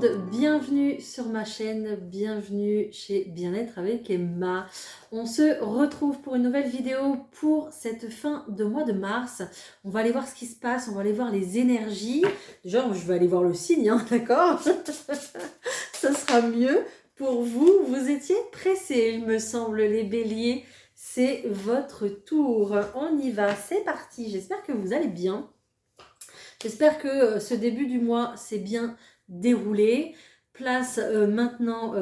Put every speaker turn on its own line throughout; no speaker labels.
monde, bienvenue sur ma chaîne, bienvenue chez Bien-être avec Emma. On se retrouve pour une nouvelle vidéo pour cette fin de mois de mars. On va aller voir ce qui se passe, on va aller voir les énergies. Déjà, je vais aller voir le signe, hein, d'accord? Ça sera mieux pour vous. Vous étiez pressés, il me semble, les béliers. C'est votre tour. On y va, c'est parti. J'espère que vous allez bien. J'espère que ce début du mois s'est bien déroulé. Place maintenant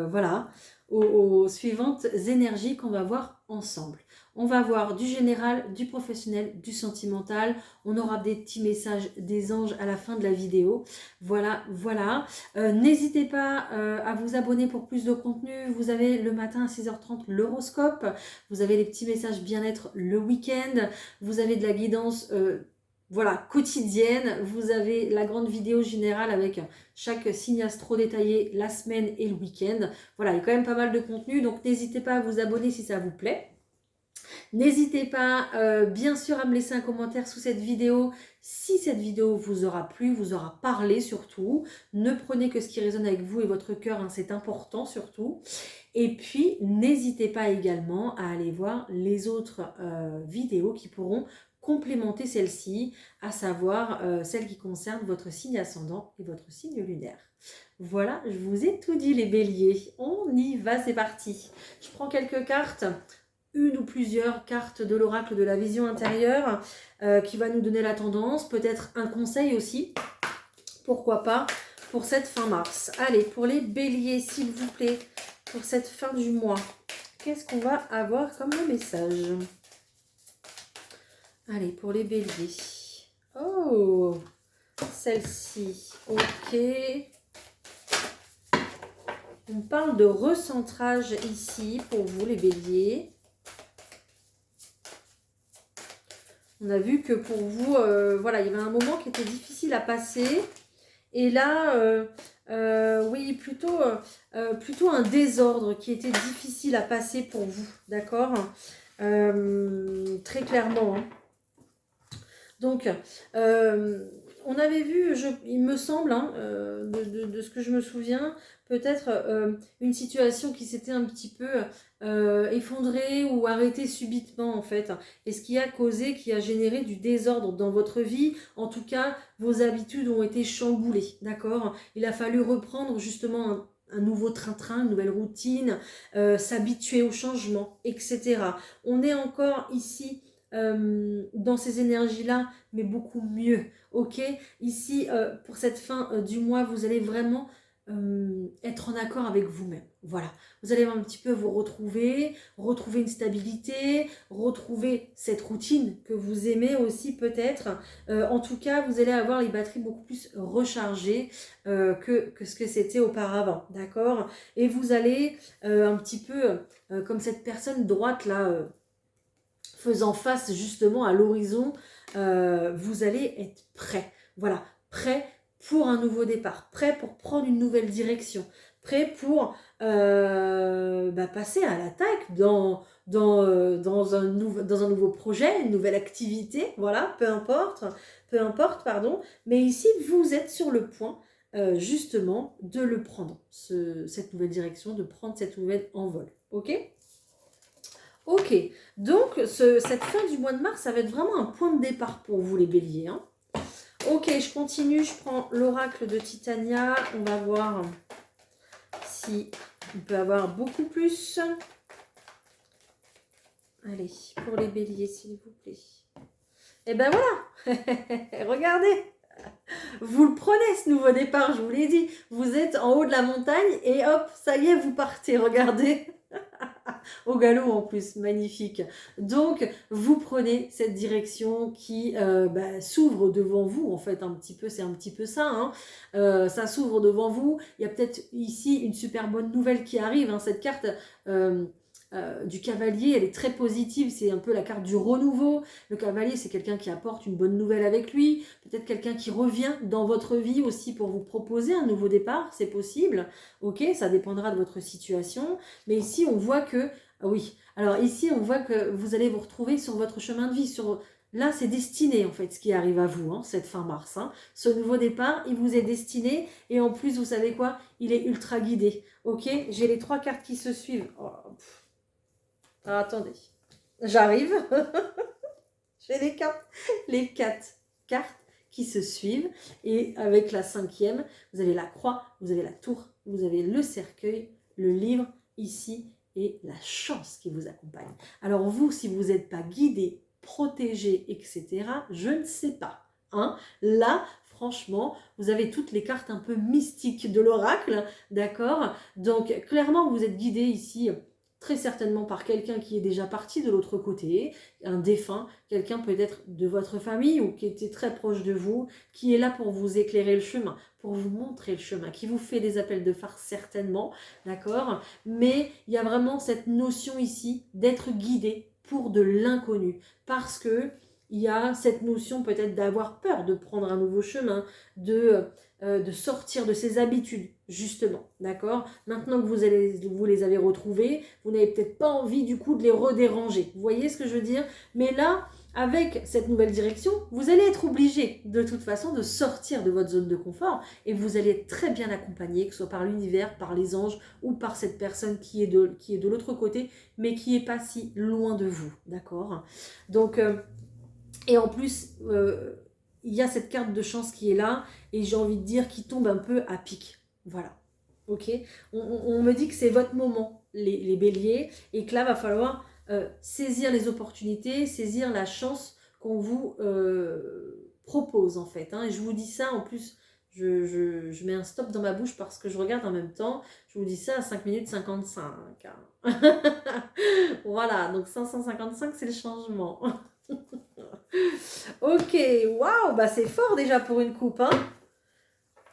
voilà, aux suivantes énergies qu'on va voir ensemble. On va voir du général, du professionnel, du sentimental. On aura des petits messages des anges à la fin de la vidéo. Voilà, voilà. N'hésitez pas à vous abonner pour plus de contenu. Vous avez le matin à 6h30 l'horoscope. Vous avez les petits messages bien-être le week-end. Vous avez de la guidance voilà, quotidienne. Vous avez la grande vidéo générale avec chaque signe astro détaillé la semaine et le week-end. Voilà, il y a quand même pas mal de contenu, donc n'hésitez pas à vous abonner si ça vous plaît. N'hésitez pas, bien sûr, à me laisser un commentaire sous cette vidéo si cette vidéo vous aura plu, vous aura parlé surtout. Ne prenez que ce qui résonne avec vous et votre cœur, hein, c'est important surtout. Et puis, n'hésitez pas également à aller voir les autres vidéos qui pourront complémenter celle-ci, à savoir celle qui concerne votre signe ascendant et votre signe lunaire. Voilà, je vous ai tout dit les béliers. On y va, c'est parti. Je prends quelques cartes, une ou plusieurs cartes de l'oracle de la vision intérieure qui va nous donner la tendance, peut-être un conseil aussi, pourquoi pas, pour cette fin mars. Allez, pour les béliers, s'il vous plaît, pour cette fin du mois, qu'est-ce qu'on va avoir comme message ? Allez, pour les béliers. Oh, celle-ci. Ok. On parle de recentrage ici pour vous, les béliers. On a vu que pour vous, voilà, il y avait un moment qui était difficile à passer. Et là, oui, plutôt un désordre qui était difficile à passer pour vous, d'accord ? Très clairement, hein. Donc, on avait vu, il me semble, hein, de ce que je me souviens, peut-être une situation qui s'était un petit peu effondrée ou arrêtée subitement en fait. Et ce qui a causé, qui a généré du désordre dans votre vie. En tout cas, vos habitudes ont été chamboulées, d'accord ? Il a fallu reprendre justement un nouveau train-train, une nouvelle routine, s'habituer au changement, etc. On est encore ici dans ces énergies-là, mais beaucoup mieux, ok ? Ici, pour cette fin du mois, vous allez vraiment être en accord avec vous-même. Voilà, vous allez un petit peu vous retrouver une stabilité, retrouver cette routine que vous aimez aussi peut-être. En tout cas, vous allez avoir les batteries beaucoup plus rechargées que ce que c'était auparavant, d'accord ? Et vous allez un petit peu comme cette personne droite là, faisant face justement à l'horizon, vous allez être prêt. Voilà, prêt pour un nouveau départ, prêt pour prendre une nouvelle direction, prêt pour passer à l'attaque dans un nouveau projet, une nouvelle activité, voilà, peu importe, pardon. Mais ici, vous êtes sur le point justement de le prendre, cette nouvelle direction, de prendre cette nouvelle envol, ok ? Ok, donc cette fin du mois de mars, ça va être vraiment un point de départ pour vous les béliers, hein. Ok, je continue, je prends l'oracle de Titania. On va voir si on peut avoir beaucoup plus. Allez, pour les béliers, s'il vous plaît. Et ben voilà. Regardez. Vous le prenez ce nouveau départ, je vous l'ai dit. Vous êtes en haut de la montagne et hop, ça y est, vous partez, regardez. Au galop en plus, magnifique. Donc, vous prenez cette direction qui s'ouvre devant vous, en fait, un petit peu, c'est un petit peu ça, hein. Ça s'ouvre devant vous. Il y a peut-être ici une super bonne nouvelle qui arrive, hein. Cette carte du cavalier, elle est très positive, c'est un peu la carte du renouveau. Le cavalier, c'est quelqu'un qui apporte une bonne nouvelle avec lui, peut-être quelqu'un qui revient dans votre vie aussi pour vous proposer un nouveau départ, c'est possible, ok, ça dépendra de votre situation, mais ici on voit que, oui, alors ici on voit que vous allez vous retrouver sur votre chemin de vie, sur là, c'est destiné, en fait, ce qui arrive à vous, hein, cette fin mars. Hein. Ce nouveau départ, il vous est destiné. Et en plus, vous savez quoi? Il est ultra guidé. Ok? J'ai les 3 cartes qui se suivent. Oh, ah, attendez. J'arrive. J'ai les 4 cartes qui se suivent. Et avec la 5e, vous avez la croix, vous avez la tour, vous avez le cercueil, le livre ici et la chance qui vous accompagne. Alors vous, si vous n'êtes pas guidé, protégé, etc., je ne sais pas. Hein. Là, franchement, vous avez toutes les cartes un peu mystiques de l'oracle, d'accord? Donc, clairement, vous êtes guidé ici très certainement par quelqu'un qui est déjà parti de l'autre côté, un défunt, quelqu'un peut-être de votre famille ou qui était très proche de vous, qui est là pour vous éclairer le chemin, pour vous montrer le chemin, qui vous fait des appels de phare certainement, d'accord? Mais il y a vraiment cette notion ici d'être guidé pour de l'inconnu, parce que il y a cette notion peut-être d'avoir peur de prendre un nouveau chemin, de sortir de ses habitudes, justement, d'accord? Maintenant que vous les avez retrouvées, vous n'avez peut-être pas envie du coup de les redéranger. Vous voyez ce que je veux dire? Mais là, avec cette nouvelle direction, vous allez être obligé de toute façon de sortir de votre zone de confort et vous allez être très bien accompagné, que ce soit par l'univers, par les anges ou par cette personne qui est de l'autre côté, mais qui n'est pas si loin de vous, d'accord? Donc, et en plus, il y a cette carte de chance qui est là et j'ai envie de dire qui tombe un peu à pic. Voilà. Ok, on me dit que c'est votre moment, les béliers, et que là, va falloir saisir les opportunités, saisir la chance qu'on vous propose, en fait. Hein. Et je vous dis ça, en plus, je mets un stop dans ma bouche parce que je regarde en même temps. Je vous dis ça à 5 minutes 55. Hein. Voilà, donc 555, c'est le changement. Ok, waouh, bah c'est fort déjà pour une coupe, hein.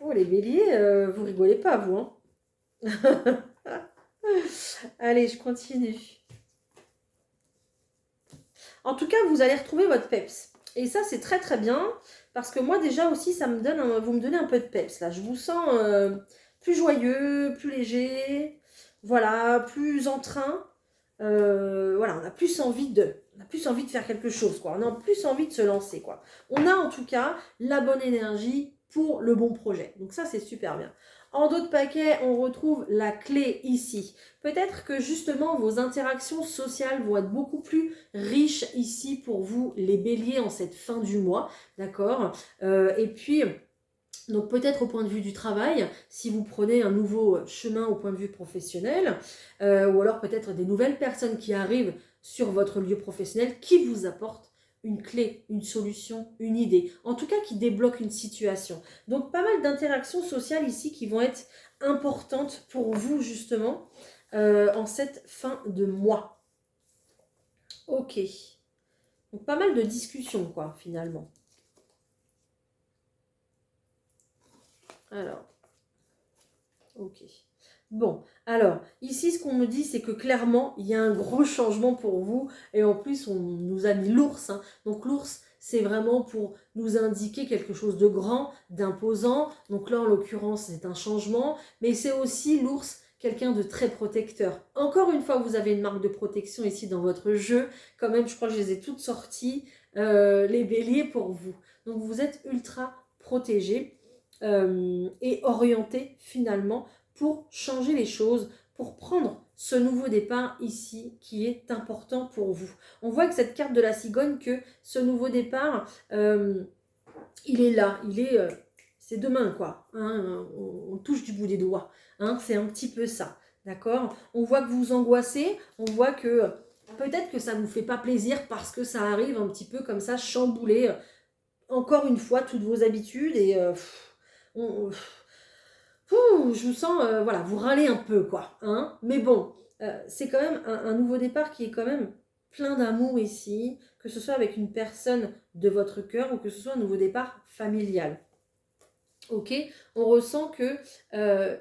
Oh, les béliers, vous rigolez pas, vous, hein. Allez, je continue. En tout cas, vous allez retrouver votre peps. Et ça, c'est très très bien. Parce que moi, déjà aussi, ça me donne vous me donnez un peu de peps. Là, je vous sens plus joyeux, plus léger. Voilà, plus en train. Voilà, on a plus envie de faire quelque chose, quoi. On a plus envie de se lancer, quoi. On a en tout cas la bonne énergie pour le bon projet. Donc ça, c'est super bien. En dos de paquet, on retrouve la clé ici. Peut-être que justement, vos interactions sociales vont être beaucoup plus riches ici pour vous, les béliers, en cette fin du mois, d'accord? Et puis... Donc peut-être au point de vue du travail, si vous prenez un nouveau chemin au point de vue professionnel, ou alors peut-être des nouvelles personnes qui arrivent sur votre lieu professionnel qui vous apportent une clé, une solution, une idée, en tout cas qui débloque une situation. Donc pas mal d'interactions sociales ici qui vont être importantes pour vous justement en cette fin de mois. Ok, donc pas mal de discussions quoi finalement. Alors, ok. Bon, alors, ici, ce qu'on me dit, c'est que clairement, il y a un gros changement pour vous. Et en plus, on nous a mis l'ours. Hein. Donc, l'ours, c'est vraiment pour nous indiquer quelque chose de grand, d'imposant. Donc là, en l'occurrence, c'est un changement. Mais c'est aussi l'ours, quelqu'un de très protecteur. Encore une fois, vous avez une marque de protection ici dans votre jeu. Quand même, je crois que je les ai toutes sorties, les béliers pour vous. Donc, vous êtes ultra protégés. Et orienté finalement pour changer les choses, pour prendre ce nouveau départ ici qui est important pour vous. On voit que cette carte de la cigogne, que ce nouveau départ, il est là, c'est demain quoi, hein, on touche du bout des doigts, hein, c'est un petit peu ça, d'accord? On voit que vous vous angoissez, on voit que peut-être que ça ne vous fait pas plaisir parce que ça arrive un petit peu comme ça, chambouler encore une fois toutes vos habitudes et... je vous sens, voilà, vous râlez un peu, quoi. Hein, mais bon, c'est quand même un nouveau départ qui est quand même plein d'amour ici, que ce soit avec une personne de votre cœur ou que ce soit un nouveau départ familial. Ok, on ressent que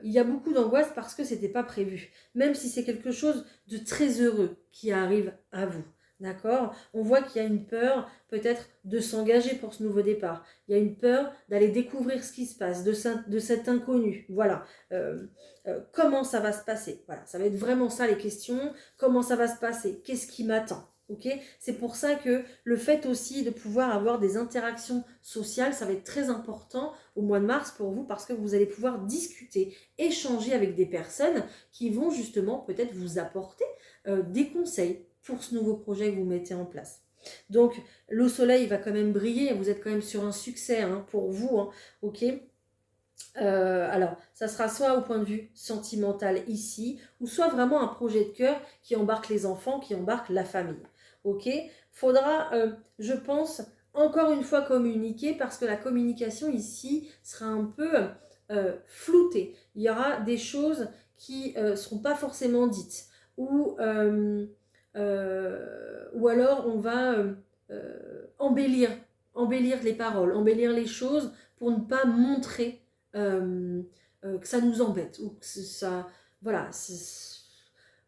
il y a beaucoup d'angoisse parce que c'était pas prévu, même si c'est quelque chose de très heureux qui arrive à vous. D'accord? On voit qu'il y a une peur peut-être de s'engager pour ce nouveau départ. Il y a une peur d'aller découvrir ce qui se passe, de cet inconnu. Voilà. Comment ça va se passer? Voilà, ça va être vraiment ça les questions. Comment ça va se passer? Qu'est-ce qui m'attend? Ok, c'est pour ça que le fait aussi de pouvoir avoir des interactions sociales, ça va être très important au mois de mars pour vous parce que vous allez pouvoir discuter, échanger avec des personnes qui vont justement peut-être vous apporter des conseils pour ce nouveau projet que vous mettez en place. Donc, le soleil va quand même briller, vous êtes quand même sur un succès hein, pour vous, hein, ok. Alors, ça sera soit au point de vue sentimental ici, ou soit vraiment un projet de cœur qui embarque les enfants, qui embarque la famille. Ok. Faudra, je pense, encore une fois communiquer parce que la communication ici sera un peu floutée. Il y aura des choses qui ne seront pas forcément dites. Ou alors on va embellir les paroles, embellir les choses pour ne pas montrer que ça nous embête ou que ça, voilà,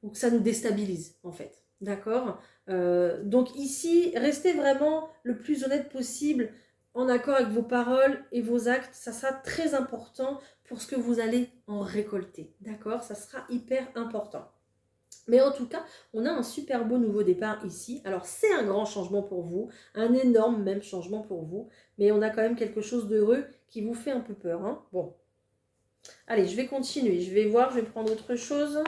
ou que ça nous déstabilise en fait. D'accord. Donc ici, restez vraiment le plus honnête possible en accord avec vos paroles et vos actes. Ça sera très important pour ce que vous allez en récolter. D'accord. Ça sera hyper important. Mais en tout cas, on a un super beau nouveau départ ici. Alors, c'est un grand changement pour vous, un énorme même changement pour vous, mais on a quand même quelque chose d'heureux qui vous fait un peu peur. Hein. Bon, allez, je vais continuer. Je vais voir, je vais prendre autre chose.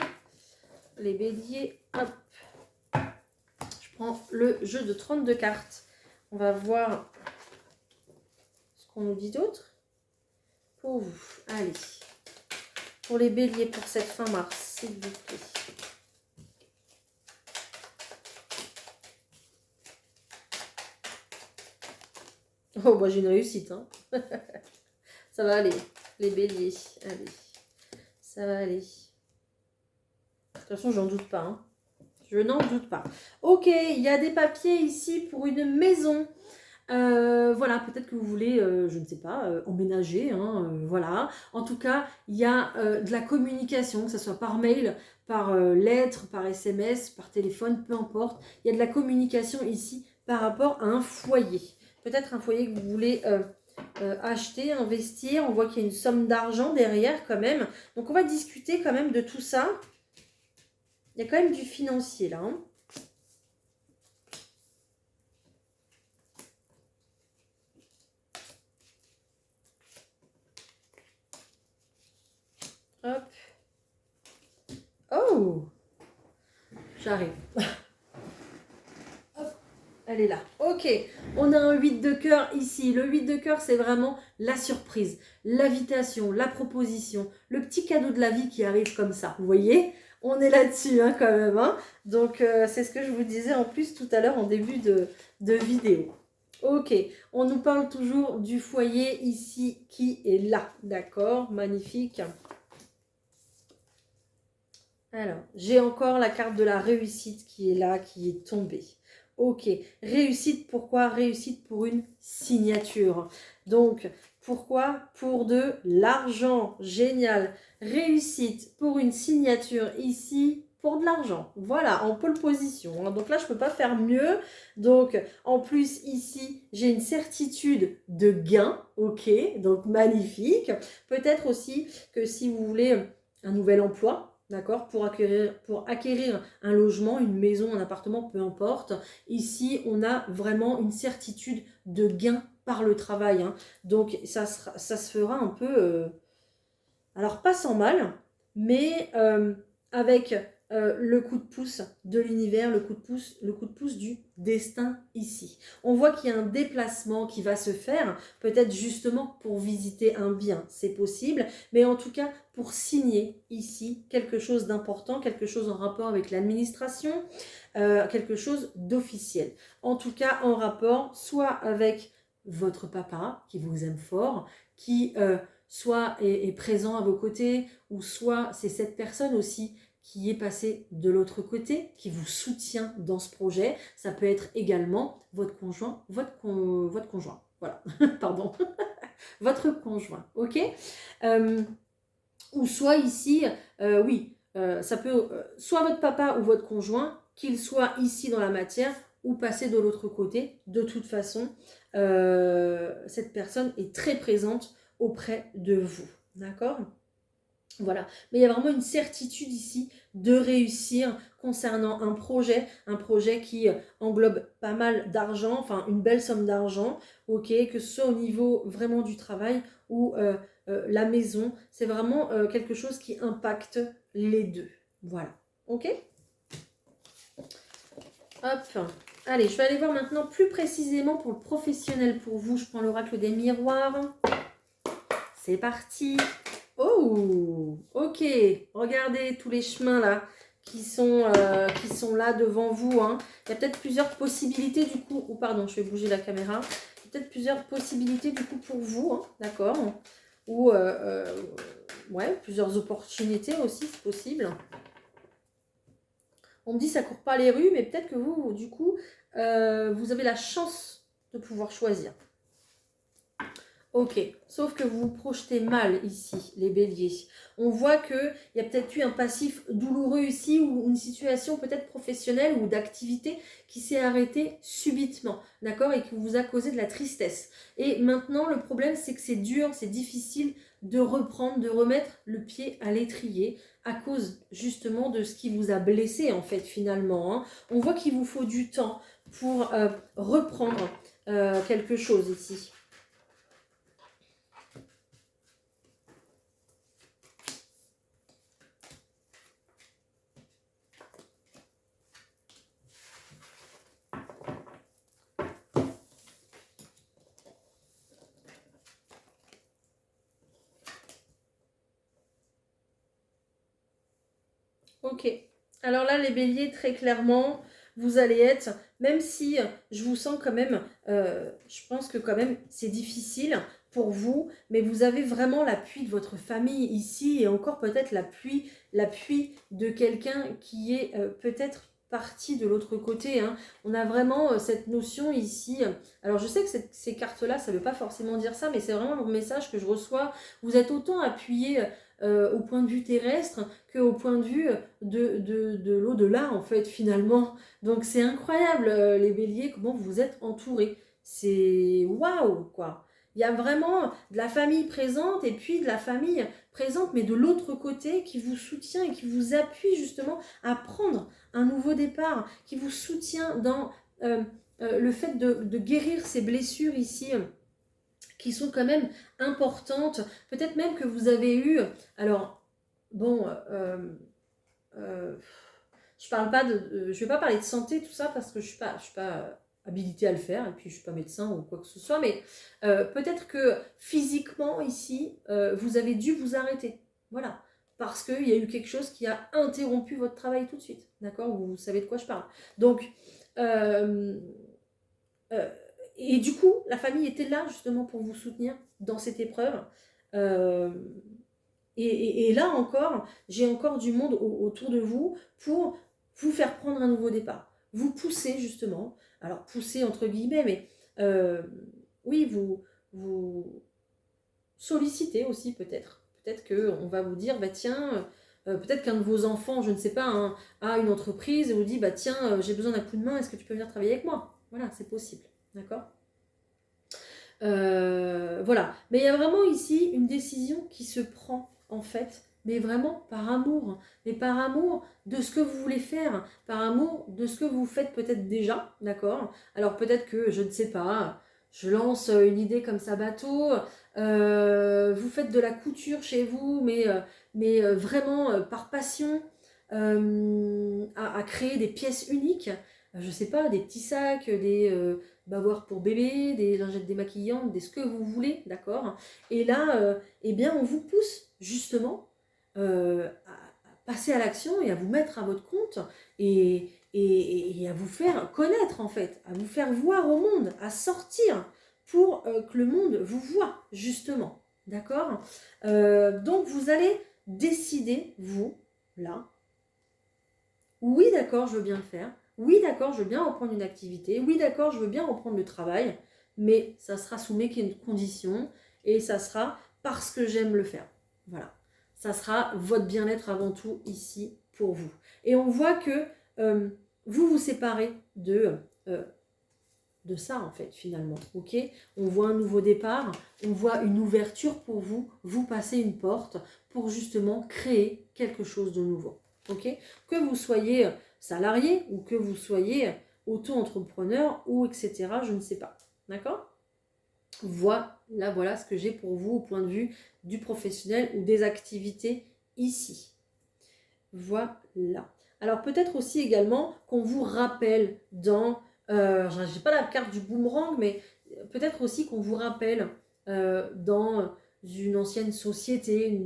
Les béliers, hop. Je prends le jeu de 32 cartes. On va voir ce qu'on nous dit d'autre. Pour vous, allez. Pour les béliers, pour cette fin mars, s'il vous plaît. Oh, bah j'ai une réussite. Hein. Ça va aller. Les béliers, allez. Ça va aller. De toute façon, j'en doute pas. Hein. Je n'en doute pas. Ok, il y a des papiers ici pour une maison. Voilà, peut-être que vous voulez, je ne sais pas, emménager. Hein, voilà. En tout cas, il y a de la communication, que ce soit par mail, par lettre, par SMS, par téléphone, peu importe. Il y a de la communication ici par rapport à un foyer. Peut-être un foyer que vous voulez acheter, investir. On voit qu'il y a une somme d'argent derrière quand même. Donc on va discuter quand même de tout ça. Il y a quand même du financier là. Hein. Hop. Oh, j'arrive. Hop, elle est là. Ok, on a un 8 de cœur ici. Le 8 de cœur, c'est vraiment la surprise, l'invitation, la proposition, le petit cadeau de la vie qui arrive comme ça. Vous voyez, on est là-dessus hein, quand même. Hein. Donc, c'est ce que je vous disais en plus tout à l'heure en début de vidéo. Ok, on nous parle toujours du foyer ici qui est là. D'accord, magnifique. Alors, j'ai encore la carte de la réussite qui est là, qui est tombée. Ok, réussite, pourquoi? Réussite pour une signature. Donc, pourquoi? Pour de l'argent. Génial. Réussite pour une signature ici, pour de l'argent. Voilà, en pole position. Hein. Donc là, je ne peux pas faire mieux. Donc, en plus, ici, j'ai une certitude de gain. Ok, donc magnifique. Peut-être aussi que si vous voulez un nouvel emploi, d'accord, pour acquérir un logement, une maison, un appartement, peu importe. Ici, on a vraiment une certitude de gain par le travail. Hein. Donc, ça se fera un peu, alors pas sans mal, mais avec le coup de pouce de l'univers, le coup de pouce du destin ici. On voit qu'il y a un déplacement qui va se faire, peut-être justement pour visiter un bien, c'est possible, mais en tout cas pour signer ici quelque chose d'important, quelque chose en rapport avec l'administration, quelque chose d'officiel. En tout cas en rapport soit avec votre papa qui vous aime fort, qui soit est présent à vos côtés, ou soit c'est cette personne aussi qui est passée de l'autre côté, qui vous soutient dans ce projet. Ça peut être également votre conjoint, votre conjoint. Voilà, pardon. Votre conjoint, ok. Ou soit ici, oui, ça peut soit votre papa ou votre conjoint, qu'il soit ici dans la matière ou passer de l'autre côté. De toute façon, cette personne est très présente auprès de vous. D'accord? Voilà, mais il y a vraiment une certitude ici de réussir concernant un projet qui englobe pas mal d'argent, enfin une belle somme d'argent, ok, que ce soit au niveau vraiment du travail ou la maison, c'est vraiment quelque chose qui impacte les deux. Voilà, ok. Hop, allez, je vais aller voir maintenant plus précisément pour le professionnel pour vous. Je prends l'oracle des miroirs. C'est parti. Oh, ok. Regardez tous les chemins là qui sont là devant vous. Hein. Il y a peut-être plusieurs possibilités du coup. Oh, pardon, je vais bouger la caméra. Il y a peut-être plusieurs possibilités du coup pour vous. Hein, d'accord. Ou ouais, plusieurs opportunités aussi, c'est possible. On me dit ça court pas les rues, mais peut-être que vous, du coup, vous avez la chance de pouvoir choisir. Ok, sauf que vous vous projetez mal ici, les béliers. On voit qu'il y a peut-être eu un passif douloureux ici ou une situation peut-être professionnelle ou d'activité qui s'est arrêtée subitement, d'accord, et qui vous a causé de la tristesse. Et maintenant, le problème, c'est que c'est dur, c'est difficile de reprendre, de remettre le pied à l'étrier à cause justement de ce qui vous a blessé en fait finalement. Hein. On voit qu'il vous faut du temps pour reprendre quelque chose ici. Ok. Alors là, les béliers, très clairement, vous allez être, même si je vous sens quand même, je pense que quand même c'est difficile pour vous, mais vous avez vraiment l'appui de votre famille ici et encore peut-être l'appui de quelqu'un qui est peut-être parti de l'autre côté. Hein. On a vraiment cette notion ici. Alors je sais que ces cartes-là, ça ne veut pas forcément dire ça, mais c'est vraiment le message que je reçois. Vous êtes autant appuyé au point de vue terrestre qu'au point de vue de l'au-delà, en fait, finalement. Donc, c'est incroyable, les béliers, comment vous êtes entourés. C'est waouh, quoi. Il y a vraiment de la famille présente et puis de la famille présente, mais de l'autre côté, qui vous soutient et qui vous appuie justement à prendre un nouveau départ, qui vous soutient dans le fait de guérir ces blessures ici qui sont quand même importantes. Peut-être même que vous avez eu... Alors, bon, je parle pas je vais pas parler de santé, tout ça, parce que je suis pas habilitée à le faire, et puis je suis pas médecin ou quoi que ce soit, mais peut-être que physiquement, ici, vous avez dû vous arrêter. Voilà. Parce qu'il y a eu quelque chose qui a interrompu votre travail tout de suite. D'accord? Vous savez de quoi je parle. Donc, euh, et du coup, la famille était là justement pour vous soutenir dans cette épreuve. Euh, et là encore, j'ai encore du monde autour de vous pour vous faire prendre un nouveau départ. Vous pousser justement, alors pousser entre guillemets, mais oui, vous solliciter aussi peut-être. Peut-être qu'on va vous dire, bah tiens, peut-être qu'un de vos enfants, je ne sais pas, hein, a une entreprise et vous dit, bah tiens, j'ai besoin d'un coup de main, est-ce que tu peux venir travailler avec moi? Voilà, c'est possible. D'accord? Voilà. Mais il y a vraiment ici une décision qui se prend, en fait, mais vraiment par amour. Mais par amour de ce que vous voulez faire, par amour de ce que vous faites peut-être déjà, d'accord? Alors peut-être que, je ne sais pas, je lance une idée comme ça bateau, vous faites de la couture chez vous, mais vraiment par passion, à créer des pièces uniques, je sais pas, des petits sacs, des bavoirs pour bébé, des lingettes démaquillantes, des ce que vous voulez, d'accord. Et là, eh bien, on vous pousse justement à passer à l'action et à vous mettre à votre compte et à vous faire connaître en fait, à vous faire voir au monde, à sortir pour que le monde vous voit justement, d'accord. Donc vous allez décider, vous, là, oui, d'accord, je veux bien le faire. Oui, d'accord, je veux bien reprendre une activité. Oui, d'accord, je veux bien reprendre le travail. Mais ça sera sous mes conditions et ça sera parce que j'aime le faire. Voilà. Ça sera votre bien-être avant tout ici pour vous. Et on voit que vous vous séparez de de ça en fait finalement, ok? On voit un nouveau départ, on voit une ouverture pour vous, vous passez une porte pour justement créer quelque chose de nouveau, ok? Que vous soyez salarié ou que vous soyez auto-entrepreneur ou etc., je ne sais pas, d'accord? Voilà ce que j'ai pour vous au point de vue du professionnel ou des activités ici. Voilà. Alors peut-être aussi également qu'on vous rappelle dans, je n'ai pas la carte du boomerang, mais peut-être aussi qu'on vous rappelle dans une ancienne société,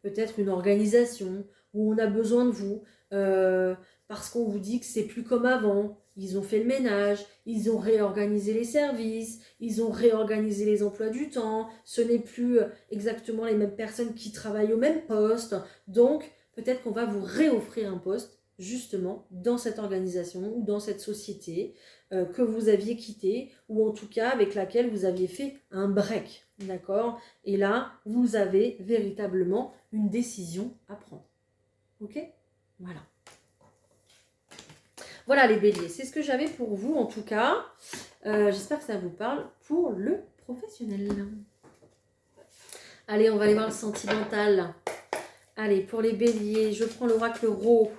peut-être une organisation où on a besoin de vous, parce qu'on vous dit que c'est plus comme avant. Ils ont fait le ménage, ils ont réorganisé les services, ils ont réorganisé les emplois du temps, ce n'est plus exactement les mêmes personnes qui travaillent au même poste. Donc, peut-être qu'on va vous réoffrir un poste, justement, dans cette organisation ou dans cette société que vous aviez quittée, ou en tout cas avec laquelle vous aviez fait un break, d'accord? Et là, vous avez véritablement une décision à prendre. Ok? Voilà. Voilà les béliers, c'est ce que j'avais pour vous en tout cas. J'espère que ça vous parle pour le professionnel. Allez, on va aller voir le sentimental. Allez, pour les béliers, je prends l'oracle Rho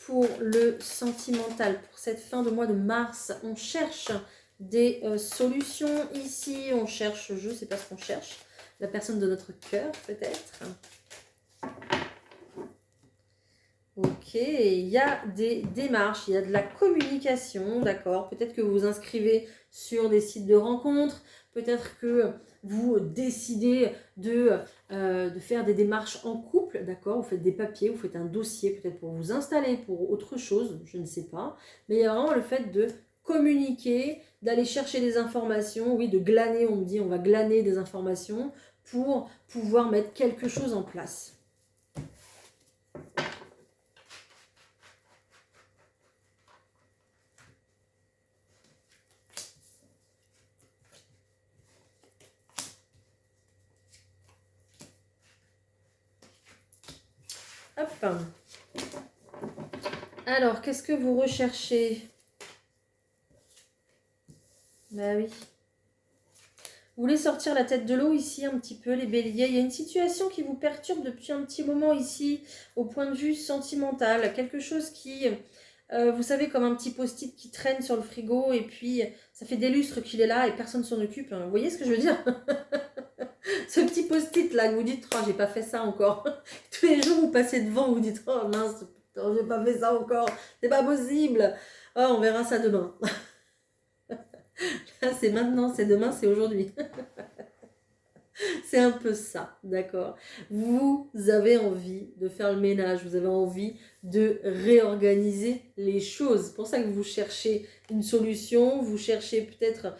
pour le sentimental. Pour cette fin de mois de mars, on cherche des solutions ici. On cherche, je ne sais pas ce qu'on cherche, la personne de notre cœur peut-être. Ok, il y a des démarches, il y a de la communication, d'accord. Peut-être que vous vous inscrivez sur des sites de rencontres, peut-être que vous décidez de faire des démarches en couple, d'accord. Vous faites des papiers, vous faites un dossier, peut-être pour vous installer, pour autre chose, je ne sais pas. Mais il y a vraiment le fait de communiquer, d'aller chercher des informations, oui, de glaner, on me dit, on va glaner des informations pour pouvoir mettre quelque chose en place. Hop. Alors, qu'est-ce que vous recherchez? Bah oui. Vous voulez sortir la tête de l'eau ici un petit peu, les béliers. Il y a une situation qui vous perturbe depuis un petit moment ici, au point de vue sentimental. Quelque chose qui, vous savez, comme un petit post-it qui traîne sur le frigo et puis ça fait des lustres qu'il est là et personne ne s'en occupe. Vous voyez ce que je veux dire? Ce petit post-it là, que vous dites, oh, j'ai pas fait ça encore. Tous les jours, vous passez devant, vous dites, oh mince, j'ai pas fait ça encore. C'est pas possible. Oh, on verra ça demain. C'est maintenant, c'est demain, c'est aujourd'hui. C'est un peu ça, d'accord? Vous avez envie de faire le ménage, vous avez envie de réorganiser les choses. C'est pour ça que vous cherchez une solution, vous cherchez peut-être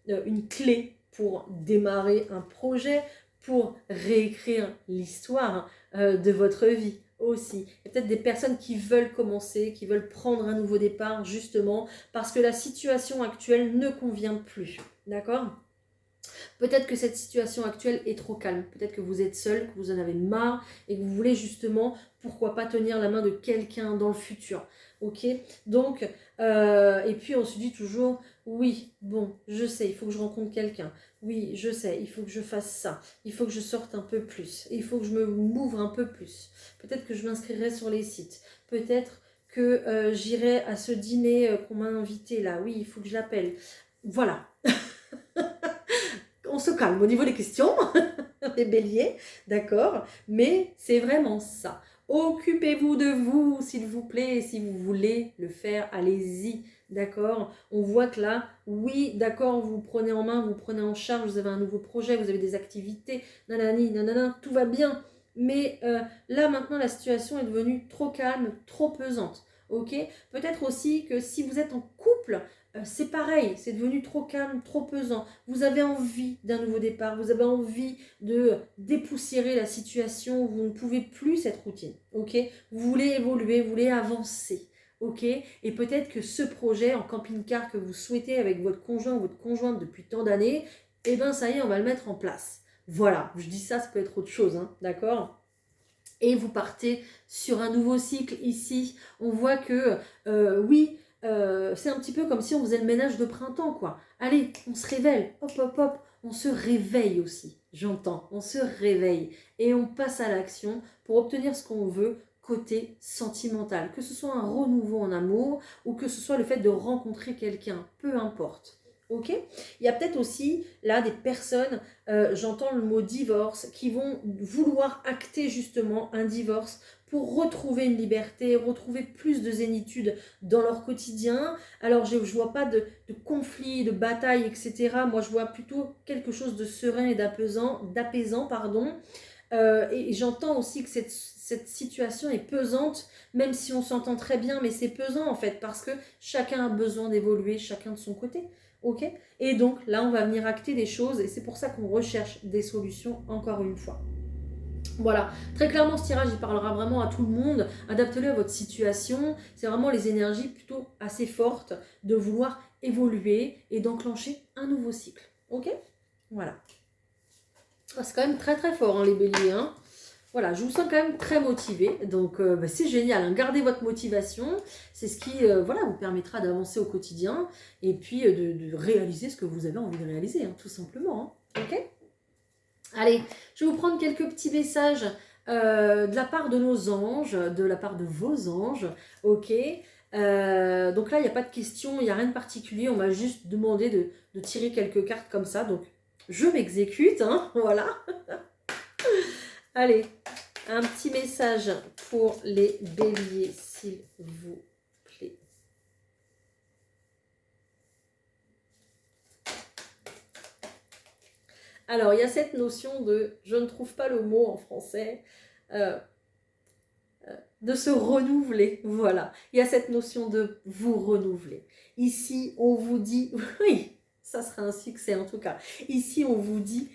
une clé pour démarrer un projet, pour réécrire l'histoire de votre vie aussi. Il y a peut-être des personnes qui veulent commencer, qui veulent prendre un nouveau départ justement parce que la situation actuelle ne convient plus, d'accord? Peut-être que cette situation actuelle est trop calme. Peut-être que vous êtes seul, que vous en avez marre et que vous voulez justement, pourquoi pas tenir la main de quelqu'un dans le futur. Ok? Donc, et puis on se dit toujours, oui, bon, je sais, il faut que je rencontre quelqu'un. Oui, je sais, il faut que je fasse ça. Il faut que je sorte un peu plus. Il faut que je m'ouvre un peu plus. Peut-être que je m'inscrirai sur les sites. Peut-être que j'irai à ce dîner qu'on m'a invité là. Oui, il faut que je l'appelle. Voilà. On se calme au niveau des questions, les béliers, d'accord? Mais c'est vraiment ça. Occupez-vous de vous, s'il vous plaît, si vous voulez le faire, allez-y, d'accord? On voit que là, oui, d'accord, vous prenez en main, vous prenez en charge, vous avez un nouveau projet, vous avez des activités, nanani, nanana, tout va bien. Mais là, maintenant, la situation est devenue trop calme, trop pesante, ok? Peut-être aussi que si vous êtes en couple, c'est pareil, c'est devenu trop calme, trop pesant. Vous avez envie d'un nouveau départ, vous avez envie de dépoussiérer la situation, vous ne pouvez plus cette routine, ok? Vous voulez évoluer, vous voulez avancer, ok? Et peut-être que ce projet en camping-car que vous souhaitez avec votre conjoint ou votre conjointe depuis tant d'années, eh bien ça y est, on va le mettre en place. Voilà, je dis ça, ça peut être autre chose, hein, d'accord? Et vous partez sur un nouveau cycle ici. On voit que, oui, c'est un petit peu comme si on faisait le ménage de printemps, quoi. Allez, on se réveille, hop, hop, hop, on se réveille aussi, j'entends, on se réveille et on passe à l'action pour obtenir ce qu'on veut côté sentimental, que ce soit un renouveau en amour ou que ce soit le fait de rencontrer quelqu'un, peu importe. Ok. Il y a peut-être aussi là des personnes, j'entends le mot divorce, qui vont vouloir acter justement un divorce pour retrouver une liberté, retrouver plus de zénitude dans leur quotidien. Alors je ne vois pas de conflit, de bataille, etc. Moi je vois plutôt quelque chose de serein et d'apaisant, pardon. Et j'entends aussi que cette situation est pesante, même si on s'entend très bien, mais c'est pesant en fait, parce que chacun a besoin d'évoluer, chacun de son côté. Ok. Et donc là, on va venir acter des choses, et c'est pour ça qu'on recherche des solutions encore une fois. Voilà, très clairement ce tirage il parlera vraiment à tout le monde, adaptez-le à votre situation, c'est vraiment les énergies plutôt assez fortes de vouloir évoluer et d'enclencher un nouveau cycle, ok. Voilà, c'est quand même très très fort hein, les béliers, hein. Voilà, je vous sens quand même très motivé, donc c'est génial, hein. Gardez votre motivation, c'est ce qui voilà, vous permettra d'avancer au quotidien et puis de réaliser ce que vous avez envie de réaliser, hein, tout simplement, hein. Ok. Allez, je vais vous prendre quelques petits messages de la part de nos anges, de la part de vos anges, ok. Donc là, il n'y a pas de question, il n'y a rien de particulier, on m'a juste demandé de tirer quelques cartes comme ça, donc je m'exécute, hein, voilà. Allez, un petit message pour les béliers, s'il vous plaît. Alors, il y a cette notion de, je ne trouve pas le mot en français, de se renouveler, voilà. Il y a cette notion de vous renouveler. Ici, on vous dit, oui, ça sera un succès en tout cas. Ici, on vous dit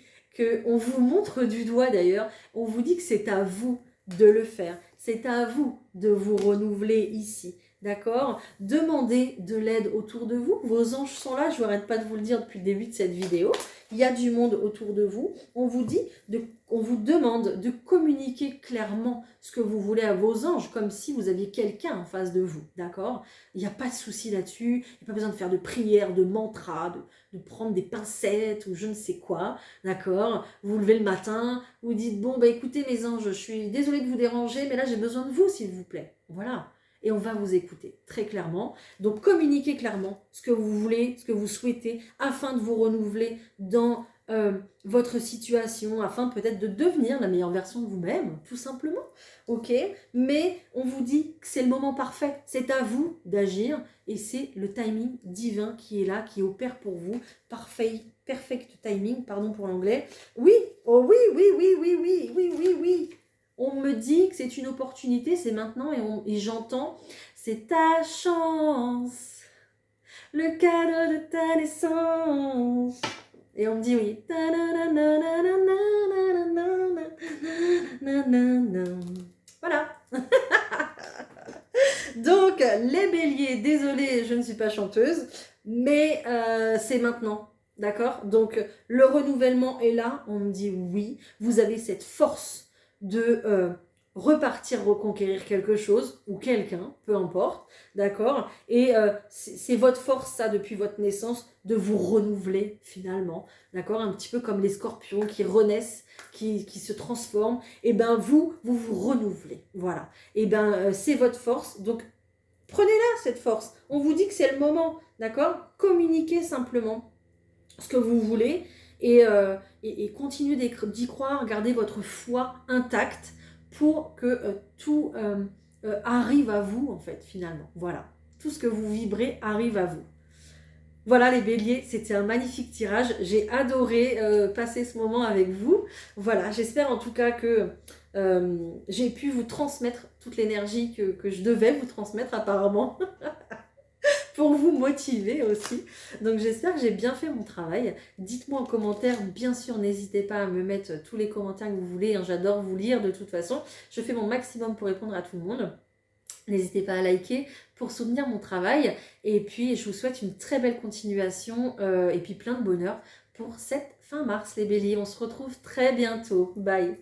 on vous montre du doigt d'ailleurs, on vous dit que c'est à vous de le faire. C'est à vous de vous renouveler ici, d'accord? Demandez de l'aide autour de vous. Vos anges sont là, je n'arrête pas de vous le dire depuis le début de cette vidéo. Il y a du monde autour de vous. On vous demande de communiquer clairement ce que vous voulez à vos anges, comme si vous aviez quelqu'un en face de vous, d'accord? Il n'y a pas de souci là-dessus, il n'y a pas besoin de faire de prières, de mantras, de prendre des pincettes ou je ne sais quoi, d'accord? Vous vous levez le matin, vous dites, bon, bah écoutez mes anges, je suis désolée de vous déranger, mais là j'ai besoin de vous, s'il vous plaît. Voilà. Et on va vous écouter très clairement. Donc communiquez clairement ce que vous voulez, ce que vous souhaitez, afin de vous renouveler dans votre situation, afin peut-être de devenir la meilleure version de vous-même, tout simplement. Ok, mais on vous dit que c'est le moment parfait, c'est à vous d'agir et c'est le timing divin qui est là, qui opère pour vous, perfect timing, pardon pour l'anglais. Oui, oh oui, oui, oui, oui, oui, oui, oui, oui. On me dit que c'est une opportunité, c'est maintenant et j'entends, c'est ta chance, le cadeau de ta naissance. Et on me dit oui. Voilà. Donc, les béliers, désolée, je ne suis pas chanteuse, mais c'est maintenant. D'accord? Donc, le renouvellement est là. On me dit oui. Vous avez cette force de repartir, reconquérir quelque chose ou quelqu'un, peu importe. D'accord? Et c'est votre force, ça, depuis votre naissance, de vous renouveler finalement. D'accord? Un petit peu comme les scorpions qui renaissent, qui se transforment. Et bien, vous renouvelez. Voilà. Et bien, c'est votre force. Donc, prenez-la, cette force. On vous dit que c'est le moment. D'accord? Communiquez simplement ce que vous voulez et continuez d'y croire. Gardez votre foi intacte pour que tout arrive à vous, en fait, finalement. Voilà. Tout ce que vous vibrez arrive à vous. Voilà les béliers, c'était un magnifique tirage. J'ai adoré passer ce moment avec vous. Voilà, j'espère en tout cas que j'ai pu vous transmettre toute l'énergie que je devais vous transmettre apparemment. Pour vous motiver aussi. Donc j'espère que j'ai bien fait mon travail. Dites-moi en commentaire, bien sûr, n'hésitez pas à me mettre tous les commentaires que vous voulez. Hein, j'adore vous lire de toute façon. Je fais mon maximum pour répondre à tout le monde. N'hésitez pas à liker pour soutenir mon travail. Et puis, je vous souhaite une très belle continuation et puis plein de bonheur pour cette fin mars, les béliers. On se retrouve très bientôt. Bye!